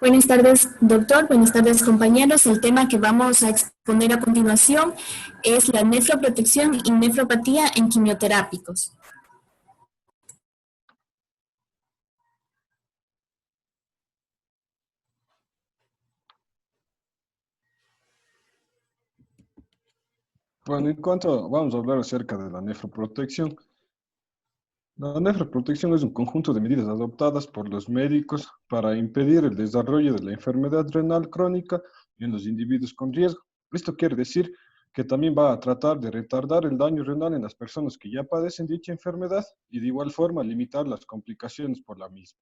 Buenas tardes, doctor. Buenas tardes, compañeros. El tema que vamos a exponer a continuación es la nefroprotección y nefropatía en quimioterápicos. Bueno, vamos a hablar acerca de la nefroprotección. La nefroprotección es un conjunto de medidas adoptadas por los médicos para impedir el desarrollo de la enfermedad renal crónica en los individuos con riesgo. Esto quiere decir que también va a tratar de retardar el daño renal en las personas que ya padecen dicha enfermedad y de igual forma limitar las complicaciones por la misma.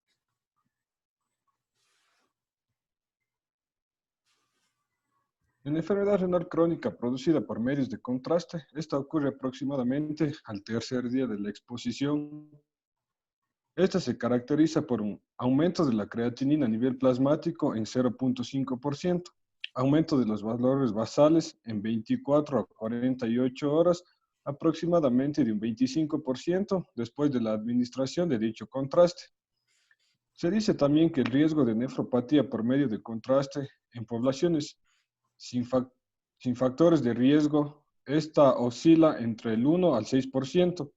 En la enfermedad renal crónica producida por medios de contraste, esta ocurre aproximadamente al tercer día de la exposición. Esta se caracteriza por un aumento de la creatinina a nivel plasmático en 0,5%, aumento de los valores basales en 24 a 48 horas, aproximadamente de un 25% después de la administración de dicho contraste. Se dice también que el riesgo de nefropatía por medio de contraste en poblaciones sin, sin factores de riesgo, esta oscila entre el 1 al 6%,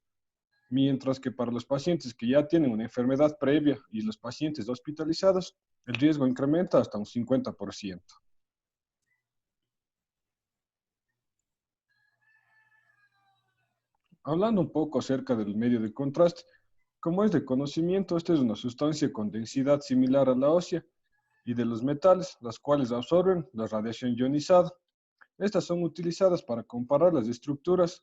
mientras que para los pacientes que ya tienen una enfermedad previa y los pacientes hospitalizados, el riesgo incrementa hasta un 50%. Hablando un poco acerca del medio de contraste, como es de conocimiento, esta es una sustancia con densidad similar a la ósea y de los metales, las cuales absorben la radiación ionizada. Estas son utilizadas para comparar las estructuras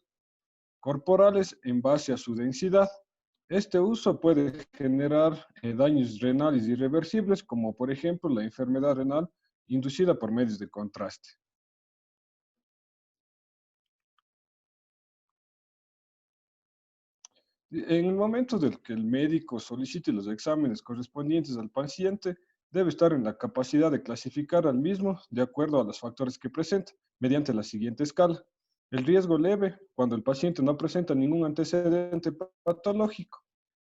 corporales en base a su densidad. Este uso puede generar daños renales irreversibles, como por ejemplo la enfermedad renal inducida por medios de contraste. En el momento del que el médico solicite los exámenes correspondientes al paciente, debe estar en la capacidad de clasificar al mismo de acuerdo a los factores que presenta, mediante la siguiente escala. El riesgo leve, cuando el paciente no presenta ningún antecedente patológico.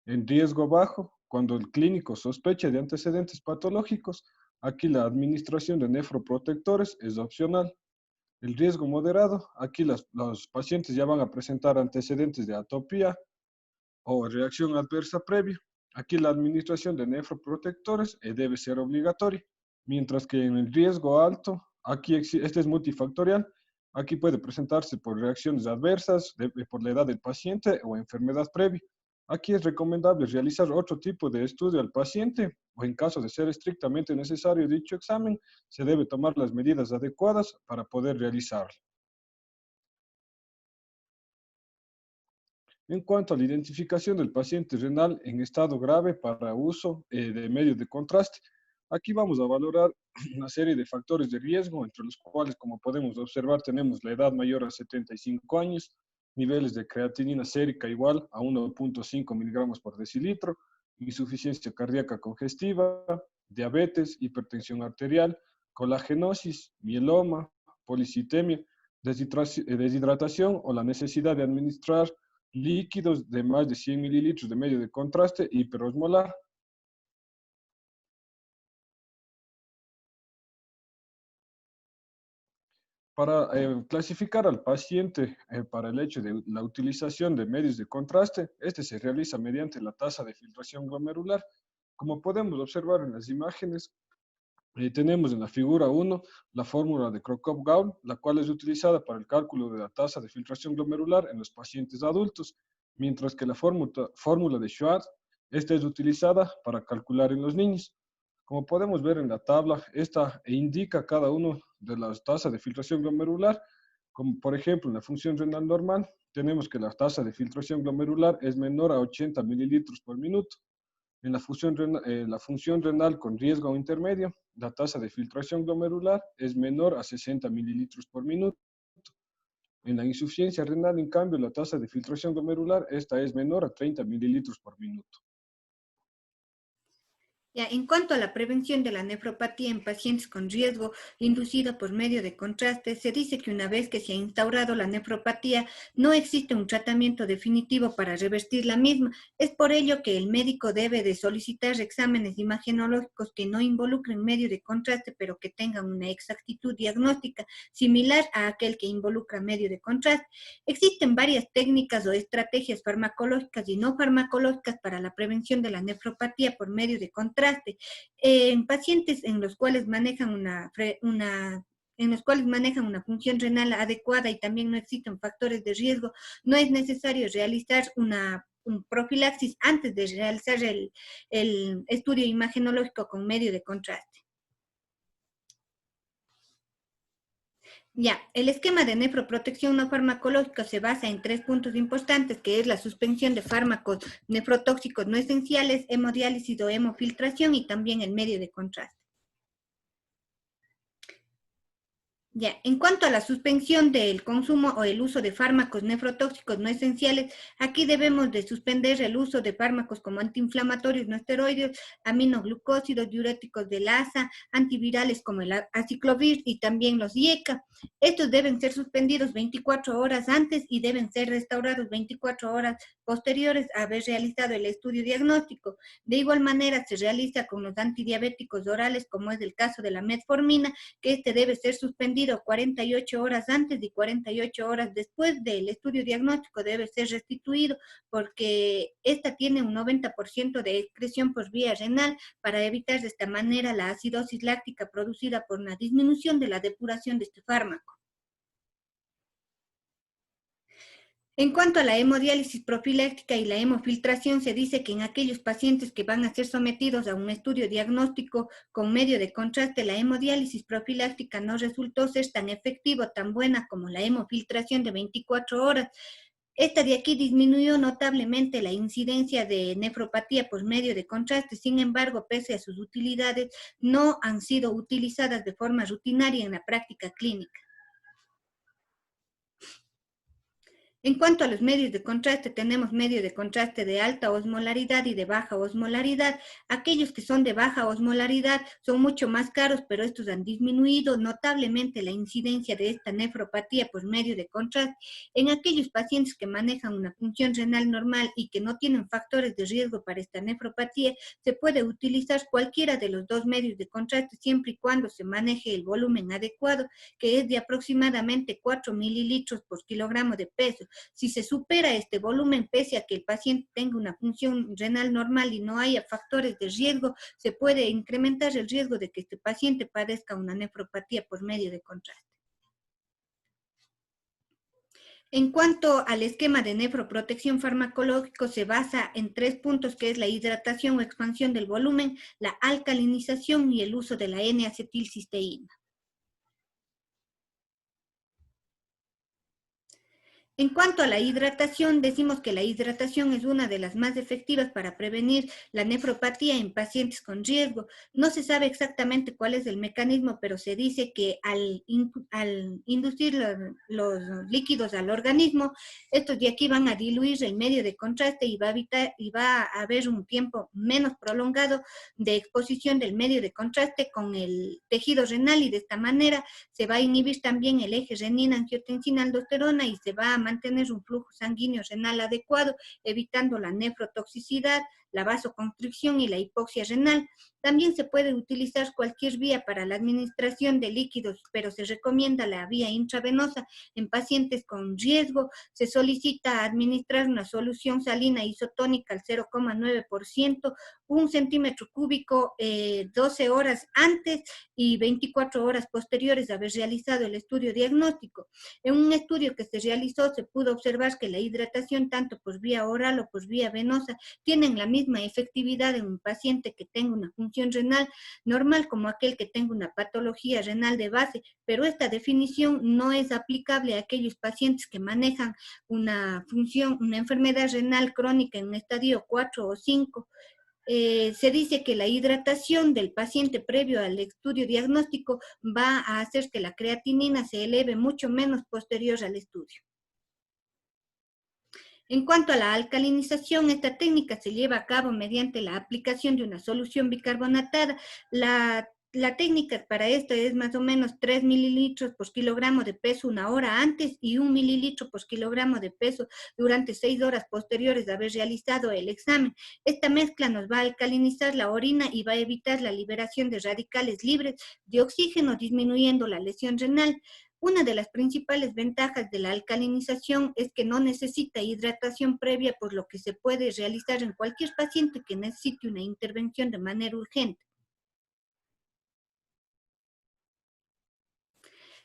En riesgo bajo, cuando el clínico sospecha de antecedentes patológicos, aquí la administración de nefroprotectores es opcional. El riesgo moderado, aquí los pacientes ya van a presentar antecedentes de atopía o reacción adversa previa. Aquí la administración de nefroprotectores debe ser obligatoria, mientras que en el riesgo alto, este es multifactorial, aquí puede presentarse por reacciones adversas, por la edad del paciente o enfermedad previa. Aquí es recomendable realizar otro tipo de estudio al paciente o en caso de ser estrictamente necesario dicho examen, se debe tomar las medidas adecuadas para poder realizarlo. En cuanto a la identificación del paciente renal en estado grave para uso de medios de contraste, aquí vamos a valorar una serie de factores de riesgo, entre los cuales, como podemos observar, tenemos la edad mayor a 75 años, niveles de creatinina sérica igual a 1,5 miligramos por decilitro, insuficiencia cardíaca congestiva, diabetes, hipertensión arterial, colagenosis, mieloma, policitemia, deshidratación o la necesidad de administrar líquidos de más de 100 mililitros de medio de contraste hiperosmolar. Para clasificar al paciente para el hecho de la utilización de medios de contraste, este se realiza mediante la tasa de filtración glomerular. Como podemos observar en las imágenes, tenemos en la figura 1 la fórmula de Crocop-Gaul, la cual es utilizada para el cálculo de la tasa de filtración glomerular en los pacientes adultos, mientras que la fórmula de Schwartz, esta es utilizada para calcular en los niños. Como podemos ver en la tabla, esta indica cada una de las tasas de filtración glomerular, como por ejemplo en la función renal normal, tenemos que la tasa de filtración glomerular es menor a 80 mililitros por minuto. En la función renal con riesgo intermedio, la tasa de filtración glomerular es menor a 60 mililitros por minuto. En la insuficiencia renal, en cambio, la tasa de filtración glomerular, esta es menor a 30 mililitros por minuto. Ya, en cuanto a la prevención de la nefropatía en pacientes con riesgo inducida por medio de contraste, se dice que una vez que se ha instaurado la nefropatía, no existe un tratamiento definitivo para revertir la misma. Es por ello que el médico debe de solicitar exámenes imagenológicos que no involucren medio de contraste, pero que tengan una exactitud diagnóstica similar a aquel que involucra medio de contraste. Existen varias técnicas o estrategias farmacológicas y no farmacológicas para la prevención de la nefropatía por medio de contraste. En pacientes en los cuales manejan una función renal adecuada y también no existen factores de riesgo, no es necesario realizar un profilaxis antes de realizar el estudio imagenológico con medio de contraste. Ya, el esquema de nefroprotección no farmacológica se basa en 3 puntos importantes, que es la suspensión de fármacos nefrotóxicos no esenciales, hemodiálisis o hemofiltración y también el medio de contraste. Ya, en cuanto a la suspensión del consumo o el uso de fármacos nefrotóxicos no esenciales, aquí debemos de suspender el uso de fármacos como antiinflamatorios no esteroides, aminoglucósidos, diuréticos de lasa, antivirales como el aciclovir y también los IECA. Estos deben ser suspendidos 24 horas antes y deben ser restaurados 24 horas posteriores a haber realizado el estudio diagnóstico. De igual manera se realiza con los antidiabéticos orales, como es el caso de la metformina, que este debe ser suspendido 48 horas antes y 48 horas después del estudio diagnóstico debe ser restituido porque esta tiene un 90% de excreción por vía renal para evitar de esta manera la acidosis láctica producida por una disminución de la depuración de este fármaco. En cuanto a la hemodiálisis profiláctica y la hemofiltración, se dice que en aquellos pacientes que van a ser sometidos a un estudio diagnóstico con medio de contraste, la hemodiálisis profiláctica no resultó ser tan efectiva, tan buena como la hemofiltración de 24 horas. Esta de aquí disminuyó notablemente la incidencia de nefropatía por medio de contraste, sin embargo, pese a sus utilidades, no han sido utilizadas de forma rutinaria en la práctica clínica. En cuanto a los medios de contraste, tenemos medios de contraste de alta osmolaridad y de baja osmolaridad. Aquellos que son de baja osmolaridad son mucho más caros, pero estos han disminuido notablemente la incidencia de esta nefropatía por medio de contraste. En aquellos pacientes que manejan una función renal normal y que no tienen factores de riesgo para esta nefropatía, se puede utilizar cualquiera de los dos medios de contraste siempre y cuando se maneje el volumen adecuado, que es de aproximadamente 4 mililitros por kilogramo de peso. Si se supera este volumen, pese a que el paciente tenga una función renal normal y no haya factores de riesgo, se puede incrementar el riesgo de que este paciente padezca una nefropatía por medio de contraste. En cuanto al esquema de nefroprotección farmacológico, se basa en 3 puntos, que es la hidratación o expansión del volumen, la alcalinización y el uso de la N-acetilcisteína. En cuanto a la hidratación, decimos que la hidratación es una de las más efectivas para prevenir la nefropatía en pacientes con riesgo. No se sabe exactamente cuál es el mecanismo, pero se dice que al inducir los líquidos al organismo, estos de aquí van a diluir el medio de contraste y va a haber un tiempo menos prolongado de exposición del medio de contraste con el tejido renal, y de esta manera se va a inhibir también el eje renina-angiotensina-aldosterona y se va a mantener un flujo sanguíneo renal adecuado, evitando la nefrotoxicidad, la vasoconstricción y la hipoxia renal. También se puede utilizar cualquier vía para la administración de líquidos, pero se recomienda la vía intravenosa en pacientes con riesgo. Se solicita administrar una solución salina isotónica al 0,9%, 1 centímetro cúbico 12 horas antes y 24 horas posteriores de haber realizado el estudio diagnóstico. En un estudio que se realizó se pudo observar que la hidratación tanto por vía oral o por vía venosa tienen la misma efectividad en un paciente que tenga una función renal normal como aquel que tenga una patología renal de base, pero esta definición no es aplicable a aquellos pacientes que manejan una enfermedad renal crónica en un estadio 4 o 5. Se dice que la hidratación del paciente previo al estudio diagnóstico va a hacer que la creatinina se eleve mucho menos posterior al estudio. En cuanto a la alcalinización, esta técnica se lleva a cabo mediante la aplicación de una solución bicarbonatada. La técnica para esto es más o menos 3 mililitros por kilogramo de peso una hora antes y 1 mililitro por kilogramo de peso durante 6 horas posteriores de haber realizado el examen. Esta mezcla nos va a alcalinizar la orina y va a evitar la liberación de radicales libres de oxígeno, disminuyendo la lesión renal. Una de las principales ventajas de la alcalinización es que no necesita hidratación previa, por lo que se puede realizar en cualquier paciente que necesite una intervención de manera urgente.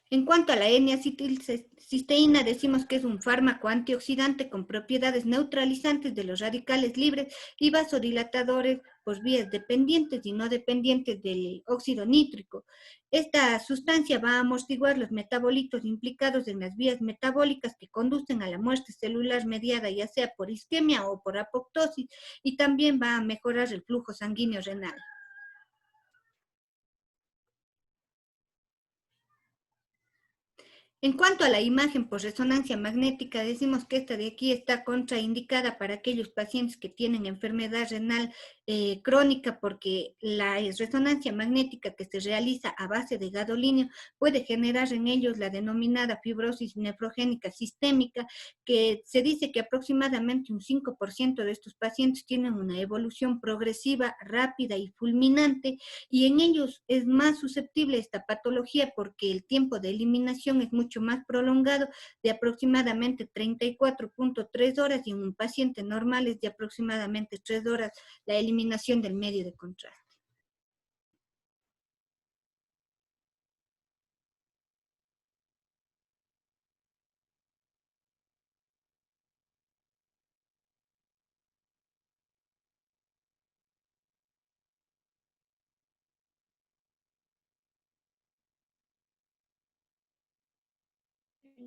En cuanto a la N-acetilcisteína, decimos que es un fármaco antioxidante con propiedades neutralizantes de los radicales libres y vasodilatadores por vías dependientes y no dependientes del óxido nítrico. Esta sustancia va a amortiguar los metabolitos implicados en las vías metabólicas que conducen a la muerte celular mediada ya sea por isquemia o por apoptosis, y también va a mejorar el flujo sanguíneo renal. En cuanto a la imagen por resonancia magnética, decimos que esta de aquí está contraindicada para aquellos pacientes que tienen enfermedad renal crónica, porque la resonancia magnética que se realiza a base de gadolinio puede generar en ellos la denominada fibrosis nefrogénica sistémica, que se dice que aproximadamente un 5% de estos pacientes tienen una evolución progresiva, rápida y fulminante, y en ellos es más susceptible esta patología porque el tiempo de eliminación es mucho más prolongado, de aproximadamente 34.3 horas, y en un paciente normal es de aproximadamente 3 horas la eliminación del medio de contraste.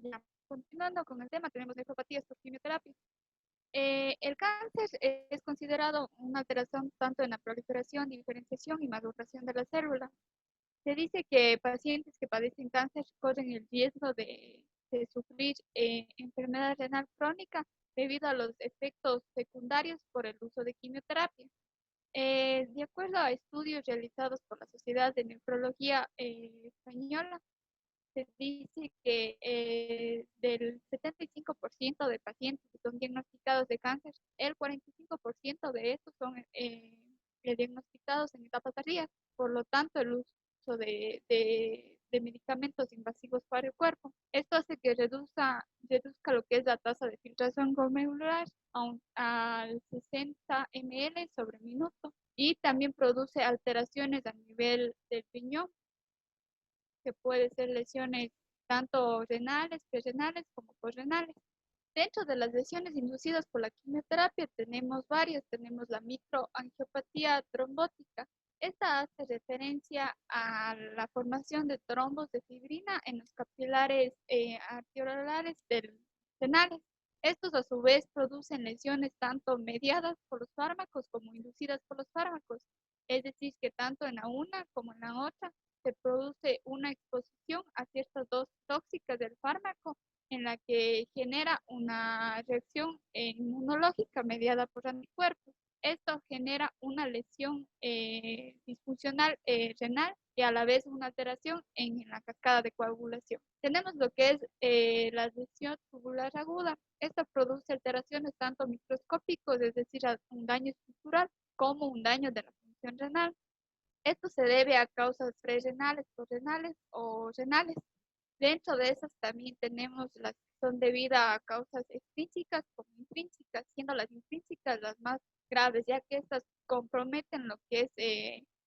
Ya. Continuando con el tema, tenemos nefropatías por quimioterapia. El cáncer es considerado una alteración tanto en la proliferación, diferenciación y maduración de la célula. Se dice que pacientes que padecen cáncer corren el riesgo de sufrir enfermedad renal crónica debido a los efectos secundarios por el uso de quimioterapia. De acuerdo a estudios realizados por la Sociedad de Nefrología Española, se dice que del 75% de pacientes que son diagnosticados de cáncer, el 45% de estos son diagnosticados en etapas tardías. Por lo tanto, el uso de medicamentos invasivos para el cuerpo, esto hace que reduzca lo que es la tasa de filtración glomerular al 60 ml sobre minuto, y también produce alteraciones a nivel del riñón, que puede ser lesiones tanto renales, prerenales como posrenales. Dentro de las lesiones inducidas por la quimioterapia tenemos varias. Tenemos la microangiopatía trombótica. Esta hace referencia a la formación de trombos de fibrina en los capilares arteriolares renales. Estos a su vez producen lesiones tanto mediadas por los fármacos como inducidas por los fármacos. Es decir, que tanto en la una como en la otra se produce una exposición a ciertas dosis tóxicas del fármaco, en la que genera una reacción inmunológica mediada por anticuerpos. Esto genera una lesión disfuncional renal y a la vez una alteración en la cascada de coagulación. Tenemos lo que es la lesión tubular aguda. Esta produce alteraciones tanto microscópicos, es decir, un daño estructural, como un daño de la función renal. Esto se debe a causas prerenales, posrenales o renales. Dentro de esas también tenemos las que son debidas a causas extrínsecas como intrínsecas, siendo las intrínsecas las más graves, ya que estas comprometen lo que es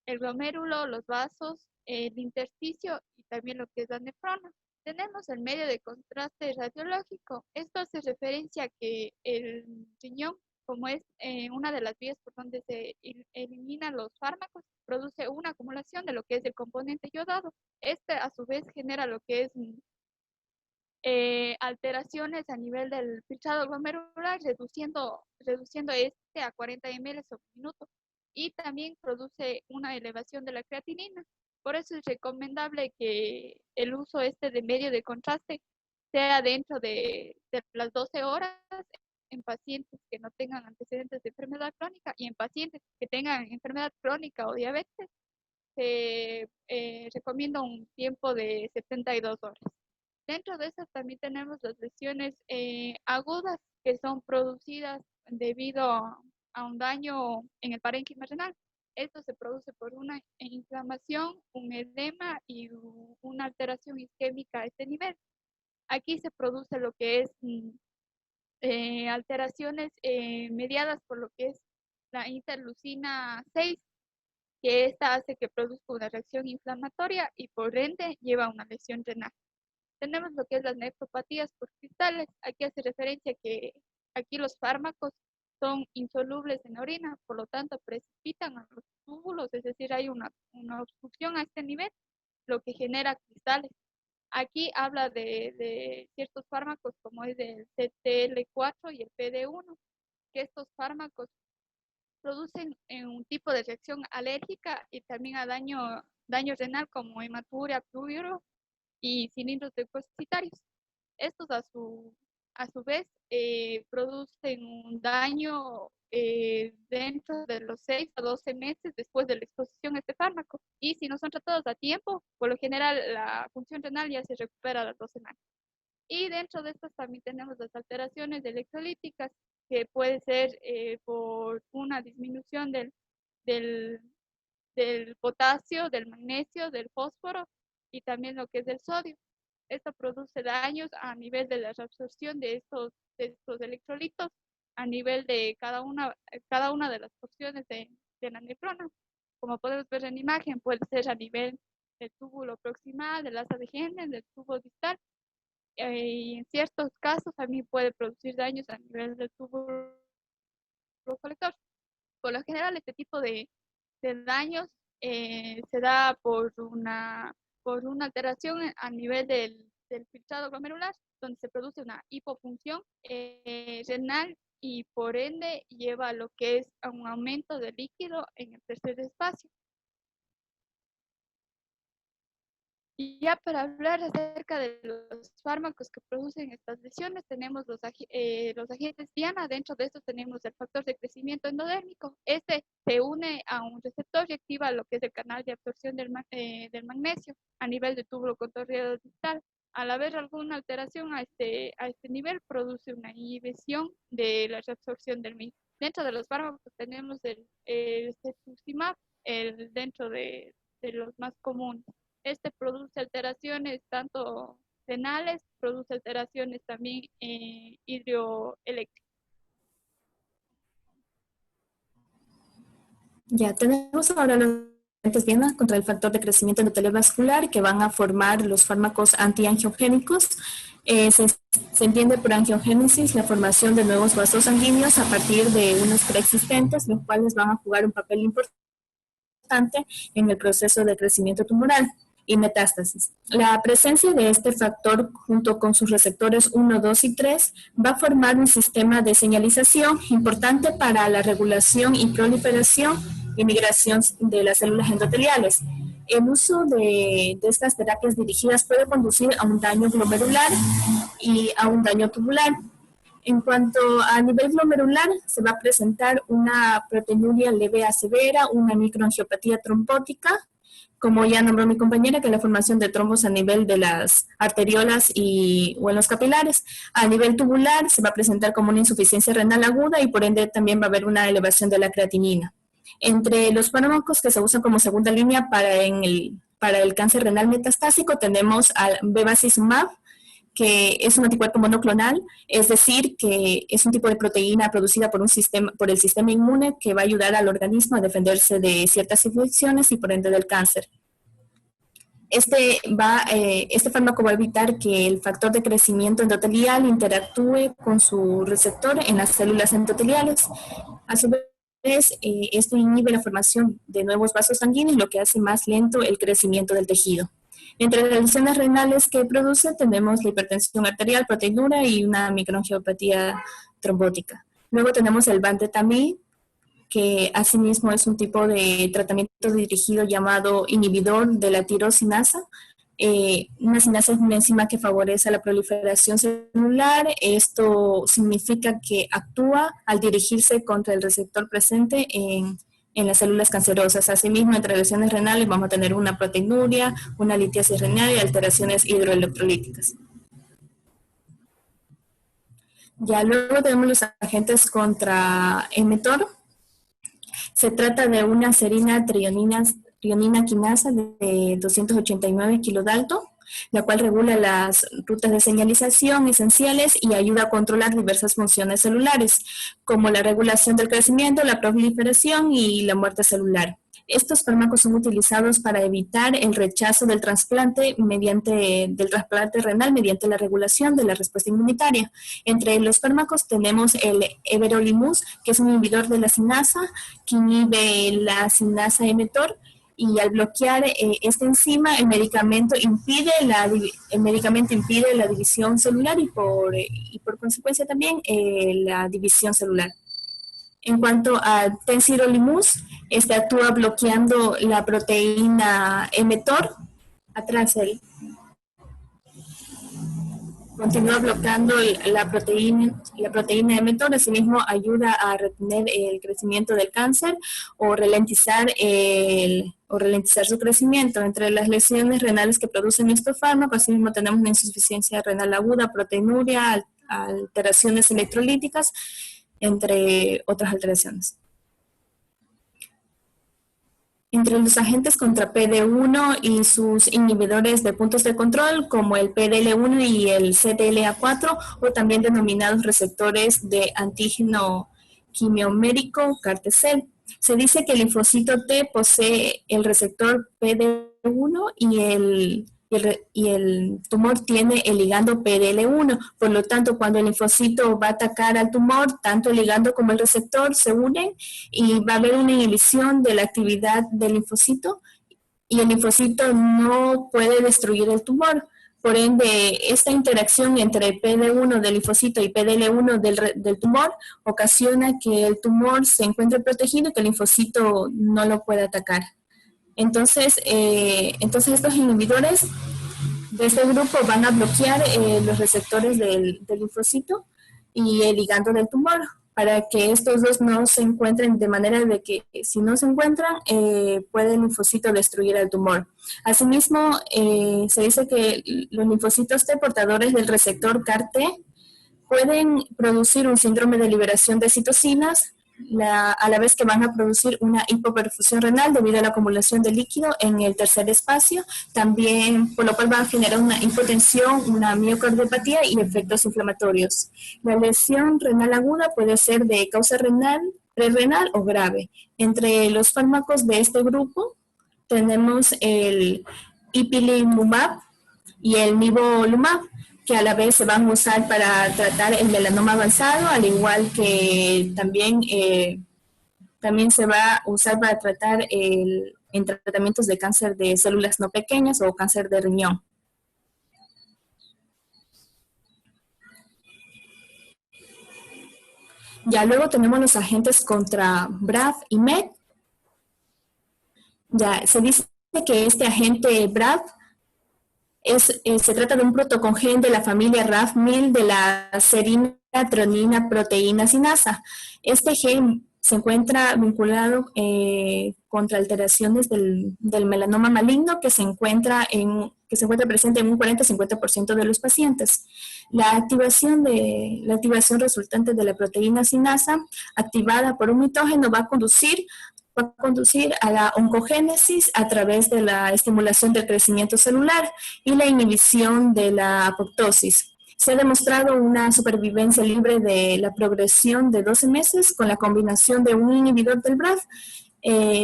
el glomérulo, los vasos, el intersticio y también lo que es la nefrona. Tenemos el medio de contraste radiológico. Esto hace referencia a que el riñón, como es una de las vías por donde se eliminan los fármacos, produce una acumulación de lo que es el componente yodado. Este a su vez genera lo que es alteraciones a nivel del filtrado glomerular, reduciendo este a 40 ml sobre minuto, y también produce una elevación de la creatinina. Por eso es recomendable que el uso de medio de contraste sea dentro de las 12 horas en pacientes que no tengan antecedentes de enfermedad crónica, y en pacientes que tengan enfermedad crónica o diabetes, se recomienda un tiempo de 72 horas. Dentro de esas también tenemos las lesiones agudas, que son producidas debido a un daño en el parénquima renal. Esto se produce por una inflamación, un edema y una alteración isquémica a este nivel. Aquí se produce lo que es alteraciones mediadas por lo que es la interleucina 6, que esta hace que produzca una reacción inflamatoria y por ende lleva a una lesión renal. Tenemos lo que es las nefropatías por cristales. Aquí hace referencia que aquí los fármacos son insolubles en la orina, por lo tanto precipitan a los túbulos, es decir, hay una obstrucción a este nivel, lo que genera cristales. Aquí habla de ciertos fármacos como es el CTL4 y el PD1, que estos fármacos producen un tipo de reacción alérgica y también a daño renal como hematuria, prurito y cilindros depositarios. Estos a su vez producen un daño dentro de los 6 a 12 meses después de la exposición a este fármaco. Y si no son tratados a tiempo, por lo general la función renal ya se recupera a las 2 semanas. Y dentro de estas también tenemos las alteraciones electrolíticas, que puede ser por una disminución del potasio, del magnesio, del fósforo y también lo que es del sodio. Esto produce daños a nivel de la reabsorción de estos electrolitos a nivel de cada una de las porciones de la nefrona. Como podemos ver en la imagen, puede ser a nivel del túbulo proximal, del asa de Henle, del tubo distal, y en ciertos casos también puede producir daños a nivel del túbulo colector. Por lo general, este tipo de daños se da por una alteración a nivel del filtrado glomerular, donde se produce una hipofunción renal y por ende lleva a lo que es a un aumento de líquido en el tercer espacio. Y ya para hablar acerca de los fármacos que producen estas lesiones, tenemos los agentes diana. Dentro de estos tenemos el factor de crecimiento endodérmico. Este se une a un receptor y activa lo que es el canal de absorción del magnesio a nivel de túbulo contorsional distal. Al haber alguna alteración a este nivel, produce una inhibición de la reabsorción del mismo. Dentro de los fármacos tenemos el cetuximab, dentro de los más comunes. Este produce alteraciones tanto renales, produce alteraciones también hidroeléctricas. Ya tenemos ahora los agentes diana contra el factor de crecimiento endotelial vascular, que van a formar los fármacos antiangiogénicos. Se entiende por angiogénesis la formación de nuevos vasos sanguíneos a partir de unos preexistentes, los cuales van a jugar un papel importante en el proceso de crecimiento tumoral y metástasis. La presencia de este factor junto con sus receptores 1, 2 y 3 va a formar un sistema de señalización importante para la regulación y proliferación y migración de las células endoteliales. El uso de estas terapias dirigidas puede conducir a un daño glomerular y a un daño tubular. En cuanto a nivel glomerular, se va a presentar una proteinuria leve a severa, una microangiopatía trombótica, como ya nombró mi compañera, que es la formación de trombos a nivel de las arteriolas o en los capilares. A nivel tubular se va a presentar como una insuficiencia renal aguda y por ende también va a haber una elevación de la creatinina. Entre los fármacos que se usan como segunda línea para el cáncer renal metastásico tenemos al bevacizumab, que es un anticuerpo monoclonal, es decir, que es un tipo de proteína producida por el sistema inmune que va a ayudar al organismo a defenderse de ciertas infecciones y por ende del cáncer. Este fármaco va a evitar que el factor de crecimiento endotelial interactúe con su receptor en las células endoteliales. A su vez, esto inhibe la formación de nuevos vasos sanguíneos, lo que hace más lento el crecimiento del tejido. Entre las lesiones renales que produce tenemos la hipertensión arterial, proteinuria y una microangiopatía trombótica. Luego tenemos el vandetamib, que asimismo es un tipo de tratamiento dirigido llamado inhibidor de la tirosinasa, Una sinasa es una enzima que favorece la proliferación celular. Esto significa que actúa al dirigirse contra el receptor presente en las células cancerosas. Asimismo, entre lesiones renales vamos a tener una proteinuria, una litiasis renal y alteraciones hidroelectrolíticas. Ya luego tenemos los agentes contra mTOR. Se trata de una serina trionina quinasa de 289 kilodalto, la cual regula las rutas de señalización esenciales y ayuda a controlar diversas funciones celulares, como la regulación del crecimiento, la proliferación y la muerte celular. Estos fármacos son utilizados para evitar el rechazo del trasplante renal mediante la regulación de la respuesta inmunitaria. Entre los fármacos tenemos el everolimus, que es un inhibidor de la sinasa, que inhibe la sinasa mTOR, y al bloquear esta enzima, el medicamento impide la división celular y por consecuencia también la división celular. En cuanto a tensirolimus, este actúa bloqueando la proteína mTOR. Atrás él continúa bloqueando la proteína mTOR, asimismo ayuda a retener el crecimiento del cáncer o ralentizar su crecimiento. Entre las lesiones renales que producen estos fármacos, asimismo tenemos una insuficiencia renal aguda, proteinuria, alteraciones electrolíticas, entre otras alteraciones. Entre los agentes contra PD1 y sus inhibidores de puntos de control, como el PDL1 y el CTLA4, o también denominados receptores de antígeno quimiomérico CAR-T-cell. Se dice que el linfocito T posee el receptor PD1 y el tumor tiene el ligando PDL1. Por lo tanto, cuando el linfocito va a atacar al tumor, tanto el ligando como el receptor se unen y va a haber una inhibición de la actividad del linfocito y el linfocito no puede destruir el tumor. Por ende, esta interacción entre PD1 del linfocito y PDL1 del tumor ocasiona que el tumor se encuentre protegido y que el linfocito no lo pueda atacar. Entonces estos inhibidores de este grupo van a bloquear los receptores del linfocito y el ligando del tumor, para que estos dos no se encuentren, de manera de que si no se encuentran, puede el linfocito destruir el tumor. Asimismo, se dice que los linfocitos T portadores del receptor CAR-T pueden producir un síndrome de liberación de citocinas, a la vez que van a producir una hipoperfusión renal debido a la acumulación de líquido en el tercer espacio, también por lo cual van a generar una hipotensión, una miocardiopatía y efectos inflamatorios. La lesión renal aguda puede ser de causa renal, prerrenal o grave. Entre los fármacos de este grupo tenemos el ipilimumab y el nivolumab, que a la vez se van a usar para tratar el melanoma avanzado, al igual que también se va a usar para tratar en tratamientos de cáncer de células no pequeñas o cáncer de riñón. Ya luego tenemos los agentes contra BRAF y MET. Ya se dice que este agente BRAF se trata de un protocongen de la familia RAF-MIL de la serina tronina proteína sinasa. Este gen se encuentra vinculado contra alteraciones del melanoma maligno que se encuentra presente en un 40-50% de los pacientes. La activación resultante de la proteína sinasa activada por un mitógeno va a conducir a la oncogénesis a través de la estimulación del crecimiento celular y la inhibición de la apoptosis. Se ha demostrado una supervivencia libre de la progresión de 12 meses con la combinación de un inhibidor del BRAF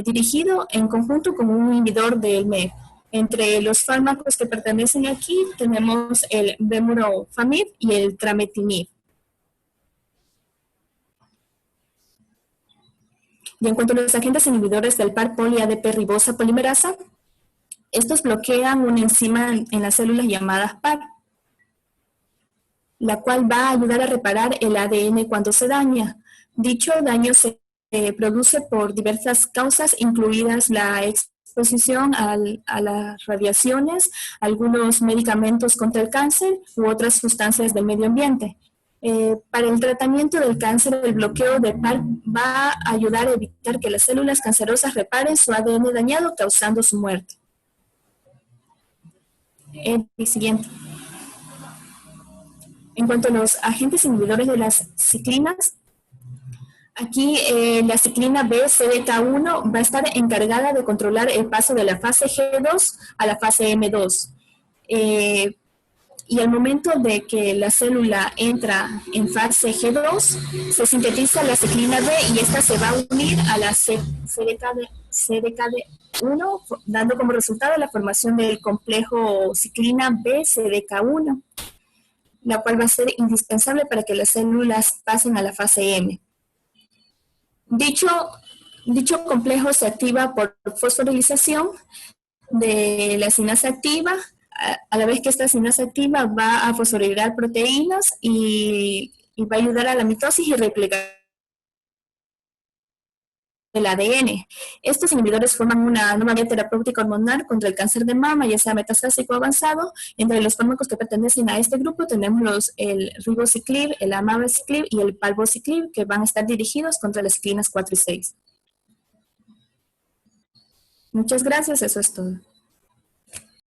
dirigido en conjunto con un inhibidor del MET. Entre los fármacos que pertenecen aquí tenemos el vemurafenib y el trametinib. Y en cuanto a los agentes inhibidores del par poli-ADP ribosa polimerasa, estos bloquean una enzima en las células llamadas PAR, la cual va a ayudar a reparar el ADN cuando se daña. Dicho daño se produce por diversas causas, incluidas la exposición a las radiaciones, algunos medicamentos contra el cáncer u otras sustancias del medio ambiente. Para el tratamiento del cáncer, el bloqueo de PARP va a ayudar a evitar que las células cancerosas reparen su ADN dañado, causando su muerte. El siguiente. En cuanto a los agentes inhibidores de las ciclinas, aquí la ciclina B-CDK1 va a estar encargada de controlar el paso de la fase G2 a la fase M2. Y al momento de que la célula entra en fase G2, se sintetiza la ciclina B y esta se va a unir a la CDKD1, dando como resultado la formación del complejo ciclina B-CDK1, la cual va a ser indispensable para que las células pasen a la fase M. Dicho complejo se activa por fosforilización de la sinasa activa, a la vez que esta sinasa activa va a fosforilar proteínas y va a ayudar a la mitosis y replicación del ADN. Estos inhibidores forman una nueva vía terapéutica hormonal contra el cáncer de mama, ya sea metastásico o avanzado. Entre los fármacos que pertenecen a este grupo tenemos el ribociclib, el amabaciclib y el palbociclib, que van a estar dirigidos contra las ciclinas 4 y 6. Muchas gracias, eso es todo.